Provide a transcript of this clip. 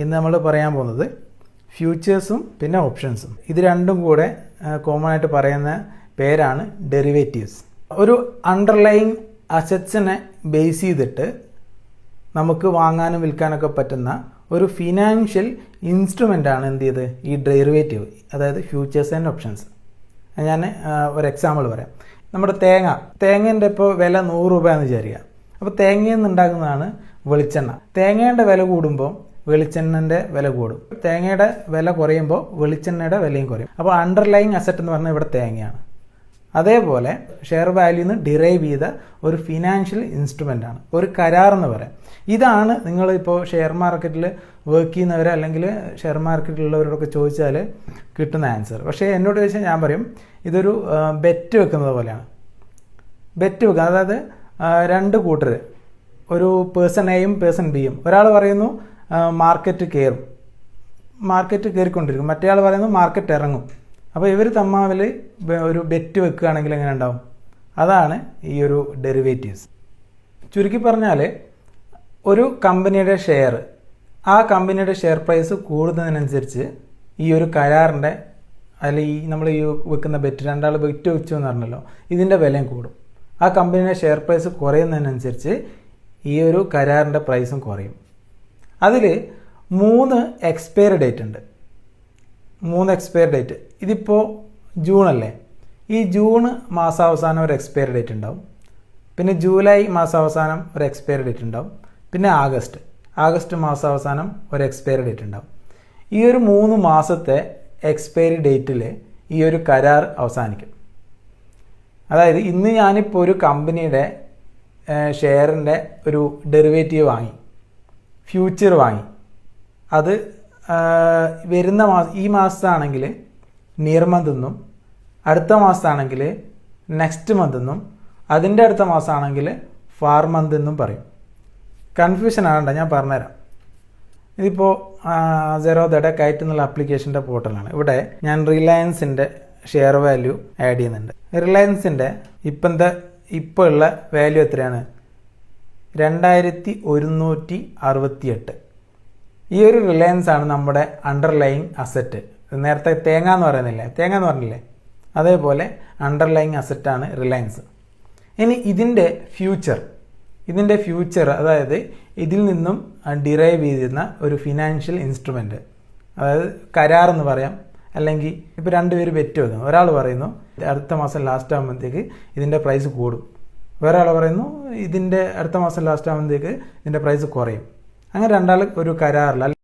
ഇന്ന് നമ്മൾ പറയാൻ പോകുന്നത് ഫ്യൂച്ചേഴ്സും പിന്നെ ഓപ്ഷൻസും. ഇത് രണ്ടും കൂടെ കോമൺ ആയിട്ട് പറയുന്ന പേരാണ് ഡെറിവേറ്റീവ്സ്. ഒരു അണ്ടർലൈങ് അസറ്റ്സിനെ ബേസ് ചെയ്തിട്ട് നമുക്ക് വാങ്ങാനും വിൽക്കാനൊക്കെ പറ്റുന്ന ഒരു ഫിനാൻഷ്യൽ ഇൻസ്ട്രുമെൻ്റ് ആണ് എന്ത് ചെയ്ത് ഈ ഡെറിവേറ്റീവ്, അതായത് ഫ്യൂച്ചേഴ്സ് ആൻഡ് ഓപ്ഷൻസ്. ഞാൻ ഒരു എക്സാമ്പിൾ പറയാം. നമ്മുടെ തേങ്ങേൻ്റെ ഇപ്പോൾ വില 100 രൂപ എന്ന് വിചാരിക്കുക. അപ്പോൾ തേങ്ങയിൽ നിന്ന് ഉണ്ടാക്കുന്നതാണ് വെളിച്ചെണ്ണ. തേങ്ങയുടെ വില കൂടുമ്പോൾ വെളിച്ചെണ്ണൻ്റെ വില കൂടും. തേങ്ങയുടെ വില കുറയുമ്പോൾ വെളിച്ചെണ്ണയുടെ വിലയും കുറയും. അപ്പോൾ അണ്ടർലൈങ് അസറ്റ് എന്ന് പറഞ്ഞാൽ ഇവിടെ തേങ്ങയാണ്. അതേപോലെ ഷെയർ വാല്യൂന്ന് ഡിറൈവ് ചെയ്ത ഒരു ഫിനാൻഷ്യൽ ഇൻസ്ട്രുമെൻ്റ് ആണ്, ഒരു കരാർ എന്ന് പറയാം. ഇതാണ് നിങ്ങളിപ്പോൾ ഷെയർ മാർക്കറ്റിൽ വർക്ക് ചെയ്യുന്നവർ അല്ലെങ്കിൽ ഷെയർ മാർക്കറ്റിലുള്ളവരോടൊക്കെ ചോദിച്ചാൽ കിട്ടുന്ന ആൻസർ. പക്ഷേ എന്നോട് ചോദിച്ചാൽ ഞാൻ പറയും ഇതൊരു ബെറ്റ് വെക്കുന്നത് പോലെയാണ്. ബെറ്റ് വെക്കുക, അതായത് രണ്ട് കൂട്ടർ, ഒരു പേഴ്സൺ എയും പേഴ്സൺ ബിയും. ഒരാൾ പറയുന്നു മാർക്കറ്റ് കയറിക്കൊണ്ടിരിക്കും, മറ്റേ ആൾ പറയുന്നു മാർക്കറ്റ് ഇറങ്ങും. അപ്പോൾ ഇവർ തമ്മിൽ ഒരു ബെറ്റ് വെക്കുകയാണെങ്കിൽ എങ്ങനെ ഉണ്ടാവും? അതാണ് ഈ ഒരു ഡെറിവേറ്റീവ്സ്. ചുരുക്കി പറഞ്ഞാൽ ഒരു കമ്പനിയുടെ ഷെയർ, ആ കമ്പനിയുടെ ഷെയർ പ്രൈസ് കൂടുന്നതിനനുസരിച്ച് ഈ ഒരു കരാറിൻ്റെ അല്ലെങ്കിൽ ഈ നമ്മൾ ഈ വെക്കുന്ന ബെറ്റ്, രണ്ടാൾ ബെറ്റ് വെച്ചു എന്ന് പറഞ്ഞല്ലോ, ഇതിൻ്റെ വിലയും കൂടും. ആ കമ്പനിയുടെ ഷെയർ പ്രൈസ് കുറയുന്നതിനനുസരിച്ച് ഈ ഒരു കരാറിൻ്റെ പ്രൈസും കുറയും. അതിൽ 3 എക്സ്പയറി ഡേറ്റ് ഉണ്ട്. 3 എക്സ്പയറി ഡേറ്റ്. ഇതിപ്പോൾ ജൂൺ അല്ലേ, ഈ ജൂൺ മാസാവസാനം ഒരു എക്സ്പയറി ഡേറ്റ് ഉണ്ടാവും. പിന്നെ ജൂലൈ മാസാവസാനം ഒരു എക്സ്പയറി ഡേറ്റ് ഉണ്ടാവും. പിന്നെ ആഗസ്റ്റ് മാസാവസാനം ഒരു എക്സ്പയറി ഡേറ്റ് ഉണ്ടാവും. ഈ ഒരു 3 മാസത്തെ എക്സ്പയറി ഡേറ്റിൽ ഈ ഒരു കരാർ അവസാനിക്കും. അതായത് ഇന്ന് ഞാനിപ്പോൾ ഒരു കമ്പനിയുടെ ഷെയറിൻ്റെ ഒരു ഡെറിവേറ്റീവ് വാങ്ങി, ഫ്യൂച്ചർ വാങ്ങി. അത് വരുന്ന ഈ മാസത്താണെങ്കിൽ നിയർ മന്ത് എന്നും, അടുത്ത മാസത്താണെങ്കിൽ നെക്സ്റ്റ് മന്ത് എന്നും, അതിൻ്റെ അടുത്ത മാസമാണെങ്കിൽ ഫാർ മന്ത് എന്നും പറയും. കൺഫ്യൂഷൻ ആകണ്ട, ഞാൻ പറഞ്ഞുതരാം. ഇതിപ്പോൾ സെറോദയുടെ കൈറ്റ് എന്നുള്ള ആപ്ലിക്കേഷൻ്റെ പോർട്ടലാണ്. ഇവിടെ ഞാൻ റിലയൻസിൻ്റെ ഷെയർ വാല്യൂ ആഡ് ചെയ്യുന്നുണ്ട്. റിലയൻസിൻ്റെ ഇപ്പോൾ ഉള്ള വാല്യൂ എത്രയാണ്? 2168. ഈ ഒരു റിലയൻസ് ആണ് നമ്മുടെ അണ്ടർലൈങ് അസറ്റ്. നേരത്തെ തേങ്ങ എന്ന് പറഞ്ഞില്ലേ, അതേപോലെ അണ്ടർലൈങ് അസറ്റാണ് റിലയൻസ്. ഇനി ഇതിൻ്റെ ഫ്യൂച്ചർ, അതായത് ഇതിൽ നിന്നും ഡിറൈവ് ചെയ്യുന്ന ഒരു ഫിനാൻഷ്യൽ ഇൻസ്ട്രുമെൻറ്റ്, അതായത് കരാർ എന്ന് പറയാം. അല്ലെങ്കിൽ ഇപ്പോൾ 2 പേര് ബെറ്റ് വെക്കുന്നു. ഒരാൾ പറയുന്നു അടുത്ത മാസം ലാസ്റ്റ് ആകുമ്പോഴത്തേക്ക് ഇതിൻ്റെ പ്രൈസ് കൂടും, വേറെ ആൾ പറയുന്നു ഇതിൻ്റെ അടുത്ത മാസം ലാസ്റ്റ് ആകുമ്പോഴത്തേക്ക് ഇതിൻ്റെ പ്രൈസ് കുറയും. അങ്ങനെ രണ്ടാൾ ഒരു കരാറിൽ